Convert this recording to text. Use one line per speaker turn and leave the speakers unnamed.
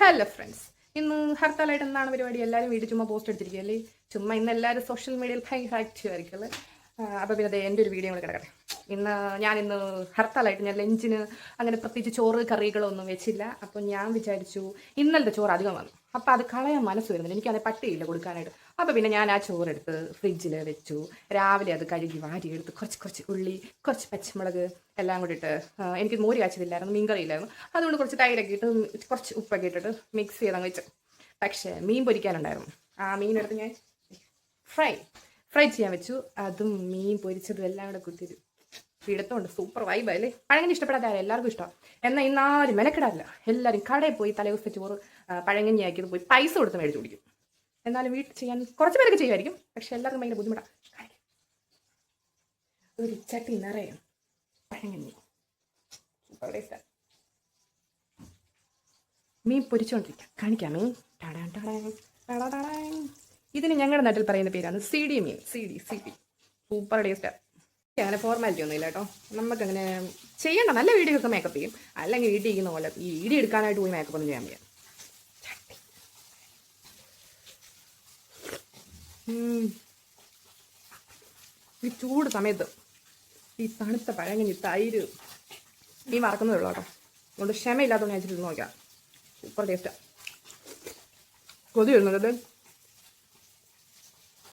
Hello friends, ഇന്ന് ഹർത്താലായിട്ട് എന്താണ് പരിപാടി? എല്ലാവരും വീട്ടിൽ ചുമ്മാ പോസ്റ്റ് എടുത്തിരിക്കുകയല്ലേ? ചുമ്മാ ഇന്ന് എല്ലാവരും സോഷ്യൽ മീഡിയയിൽ ഭയങ്കര ആക്റ്റീവ് ആയിരിക്കുമല്ലേ? അപ്പോൾ പിന്നെ അതെ എൻ്റെ ഒരു വീഡിയോ കൂടെ കിടക്കട്ടെ. ഞാനിന്ന് ഹർത്താലായിട്ട് ഞാൻ ലഞ്ചിന് അങ്ങനെ പ്രത്യേകിച്ച് ചോറ് കറികളൊന്നും വെച്ചില്ല. അപ്പോൾ ഞാൻ വിചാരിച്ചു ഇന്നലത്തെ ചോറ് അധികം വന്നു, അപ്പോൾ അത് കളയാൻ മനസ്സ് വരുന്നില്ല. എനിക്കത് പട്ടിയില്ല കൊടുക്കാനായിട്ട്. അപ്പോൾ പിന്നെ ഞാൻ ആ ചോറെടുത്ത് ഫ്രിഡ്ജിൽ വെച്ചു. രാവിലെ അത് കഴുകി വാരിയെടുത്ത് കുറച്ച് ഉള്ളി, കുറച്ച് പച്ചമുളക് എല്ലാം കൂടി ഇട്ട്, എനിക്ക് മോര് കാച്ചതില്ലായിരുന്നു, മീൻകറിയില്ലായിരുന്നു, അതുകൊണ്ട് കുറച്ച് തൈരൊക്കെ ഇട്ട് കുറച്ച് ഉപ്പൊക്കെ ഇട്ടിട്ട് മിക്സ് ചെയ്തങ്ങ് വെച്ചു. പക്ഷേ മീൻ പൊരിക്കാനുണ്ടായിരുന്നു. ആ മീനെടുത്ത് ഞാൻ ഫ്രൈ ചെയ്യാൻ വെച്ചു. അതും മീൻ പൊരിച്ചതും എല്ലാം കൂടെ കുത്തിരി ഇടത്തോണ്ട് സൂപ്പർ വൈബല്ലേ. പഴങ്കഞ്ഞി ഇഷ്ടപ്പെടാത്ത എല്ലാവർക്കും ഇഷ്ടമാണ്. എന്നാൽ ഇന്നാരും മെനക്കെടാറില്ല. എല്ലാവരും കടയിൽ പോയി തലേദിവസത്തെ ചോറ് പഴങ്കഞ്ഞി ആക്കിയത് പോയി പൈസ കൊടുത്ത് മേടിച്ച് കുടിക്കും. എന്നാലും വീട്ടിൽ ചെയ്യാൻ കുറച്ച് പേരൊക്കെ ചെയ്യുമായിരിക്കും, പക്ഷെ എല്ലാവർക്കും ഭയങ്കര ബുദ്ധിമുട്ടാണ്. ഒരു ചട്ടി നിറയെ പഴങ്കഞ്ഞി സൂപ്പർ ടേസ്റ്റാണ്. മീൻ പൊരിച്ചുകൊണ്ടിരിക്കാം, കാണിക്കാമേ. ഇതിന് ഞങ്ങളുടെ നാട്ടിൽ പറയുന്ന പേരാണ് CD മീൻ. CD സൂപ്പർ ടേസ്റ്റാണ്. അങ്ങനെ ഫോർമാലിറ്റി ഒന്നും ഇല്ല കേട്ടോ. നമുക്കങ്ങനെ ചെയ്യണ്ട. നല്ല വീഡിയോ ഒക്കെ മേക്കപ്പ് ചെയ്യും, അല്ലെങ്കിൽ വീട്ടിൽ ഇരിക്കുന്ന പോലെ ഈ വീഡിയോ എടുക്കാനായിട്ട് പോയി മേക്കപ്പ് ഒന്നും ചെയ്യാൻ വയ്യ. ഈ ചൂട് സമയത്ത് ഈ തണുത്ത പഴങ്കഞ്ഞി തൈര് ഈ വറക്കുന്നതേ ഉള്ളൂ കേട്ടോ. അതുകൊണ്ട് ക്ഷമയില്ലാത്തതുകൊണ്ട് ഞാൻ വെച്ചിട്ട് നോക്കാം. സൂപ്പർ ടേസ്റ്റാണ്. കൊതി വരുന്നുണ്ട്.